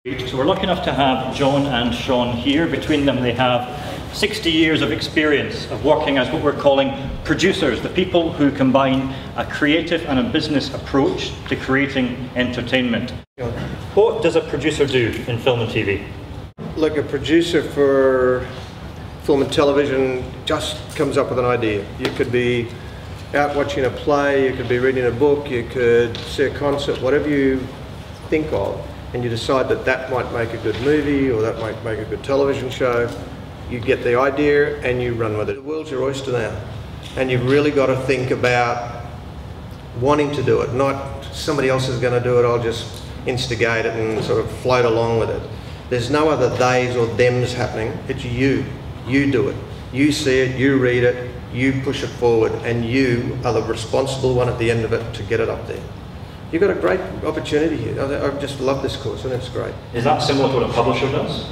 So we're lucky enough to have John and Sean here. Between them they have 60 years of experience of working as what we're calling producers, the people who combine a creative and a business approach to creating entertainment. What does a producer do in film and TV? Look, a producer for film and television just comes up with an idea. You could be out watching a play, you could be reading a book, you could see a concert, whatever you think of, and you decide that that might make a good movie or that might make a good television show. You get the idea and you run with it. The world's your oyster now, and you've really got to think about wanting to do it, not somebody else is going to do it, I'll just instigate it and sort of float along with it. There's no other theys or thems happening, it's you. You do it. You see it, you read it, you push it forward, and you are the responsible one at the end of it to get it up there. You've got a great opportunity here. I just love this course and it's great. Is that similar to what a publisher does?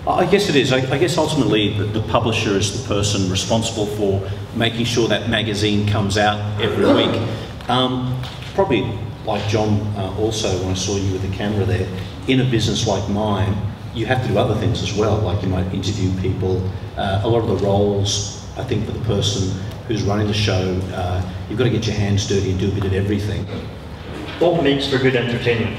I guess it is. I guess ultimately the publisher is the person responsible for making sure that magazine comes out every week. Probably like John also, when I saw you with the camera there, in a business like mine, you have to do other things as well, like you might interview people. A lot of the roles, I think, for the person who's running the show, you've got to get your hands dirty and do a bit of everything. What makes for good entertainment?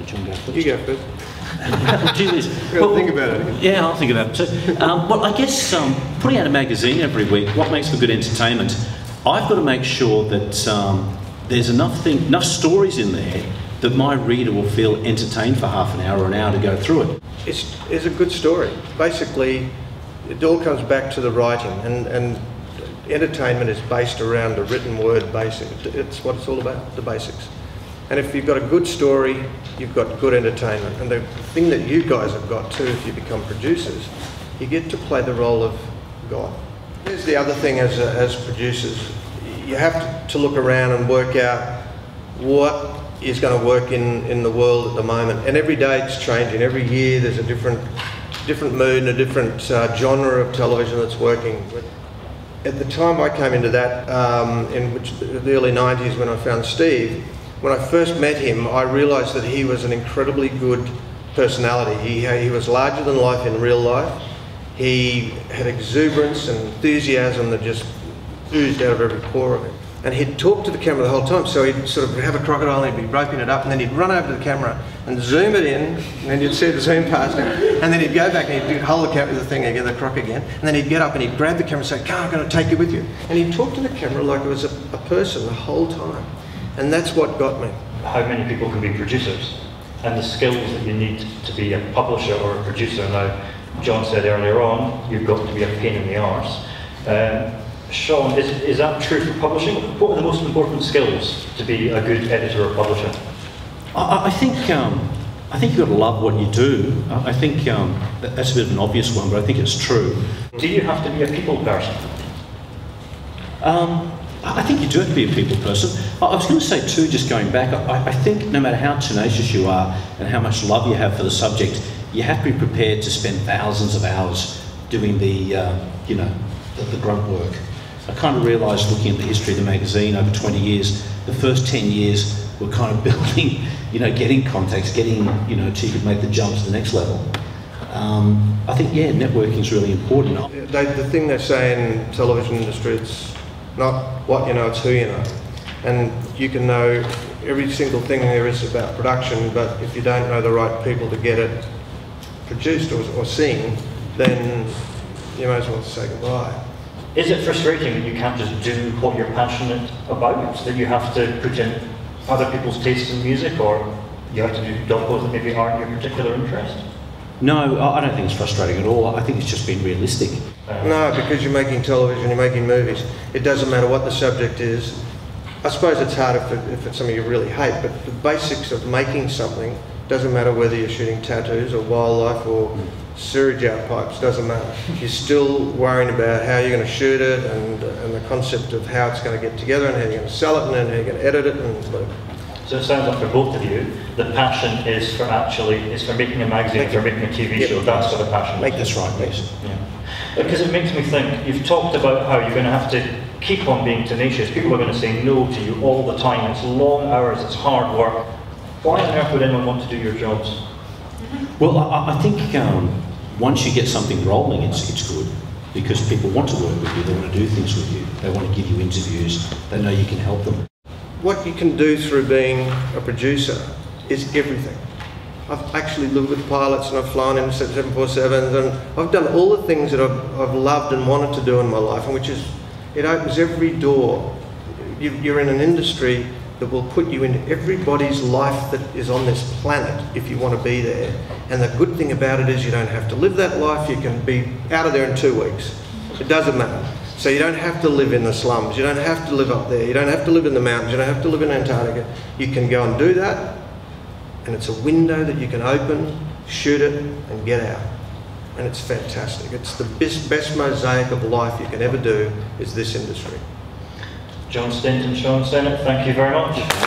John, go first. You go first. Well, think about it. Yeah, I'll think about it. So, well, I guess putting out a magazine every week, what makes for good entertainment? I've got to make sure that there's enough stories in there that my reader will feel entertained for half an hour or an hour to go through it. It's a good story. Basically, it all comes back to the writing, and entertainment is based around the written word basic. It's what it's all about, the basics. And if you've got a good story, you've got good entertainment. And the thing that you guys have got too, if you become producers, you get to play the role of God. Here's the other thing as producers. You have to look around and work out what is going to work in the world at the moment. And every day it's changing. Every year there's a different mood and a different genre of television that's working. At the time I came into that, in the early 90s when I found Steve, when I first met him, I realised that he was an incredibly good personality. He was larger than life in real life. He had exuberance and enthusiasm that just oozed out of every pore of him. And he'd talk to the camera the whole time, so he'd sort of have a crocodile and he'd be roping it up, and then he'd run over to the camera and zoom it in, and then you'd see the zoom past him, and then he'd go back and he'd hold the camera with the thing again, the croc again, and then he'd get up and he'd grab the camera and say, "Come, I'm going to take you with you." And he'd talk to the camera like it was a person the whole time. And that's what got me. How many people can be producers? And the skills that you need to be a publisher or a producer. Now, John said earlier on, you've got to be a pain in the arse. Sean, is that true for publishing? What are the most important skills to be a good editor or publisher? I think you've got to love what you do. I think that's a bit of an obvious one, but I think it's true. Do you have to be a people person? I think you do have to be a people person. I was going to say too, just going back, I think no matter how tenacious you are and how much love you have for the subject, you have to be prepared to spend thousands of hours doing the grunt work. I kind of realised, looking at the history of the magazine over 20 years, the first 10 years were kind of building, getting contacts, getting, till you could make the jump to the next level. I think, yeah, networking is really important. The thing they say in the television industry, it's not what you know, it's who you know. And you can know every single thing there is about production, but if you don't know the right people to get it produced or seen, then you may as well say goodbye. Is it frustrating that you can't just do what you're passionate about, that you have to put in other people's tastes in music, or you have to do jobs that maybe aren't your particular interest? No, I don't think it's frustrating at all. I think it's just being realistic. No, because you're making television, you're making movies. It doesn't matter what the subject is. I suppose it's hard if it's something you really hate, but the basics of making something doesn't matter whether you're shooting tattoos or wildlife or sewage out pipes, doesn't matter. You're still worrying about how you're going to shoot it and the concept of how it's going to get together and how you're going to sell it and then how you're going to edit it. And so it sounds like for both of you, the passion is for making a magazine, for making a TV show. That's what the passion is. That's right, yes. Yeah. Because it makes me think, you've talked about how you're going to have to keep on being tenacious. People are going to say no to you all the time. It's long hours, it's hard work. Why on earth would anyone want to do your jobs? Well, I think once you get something rolling, it's good, because people want to work with you, they want to do things with you, they want to give you interviews, they know you can help them. What you can do through being a producer is everything. I've actually lived with pilots and I've flown in 747s, and I've done all the things that I've loved and wanted to do in my life, and which is, it opens every door. You're in an industry that will put you into everybody's life that is on this planet if you want to be there. And the good thing about it is you don't have to live that life, you can be out of there in 2 weeks. It doesn't matter. So you don't have to live in the slums, you don't have to live up there, you don't have to live in the mountains, you don't have to live in Antarctica. You can go and do that, and it's a window that you can open, shoot it, and get out. And it's fantastic. It's the best mosaic of life you can ever do is this industry. John Stainton, Sean Sennett, thank you very much.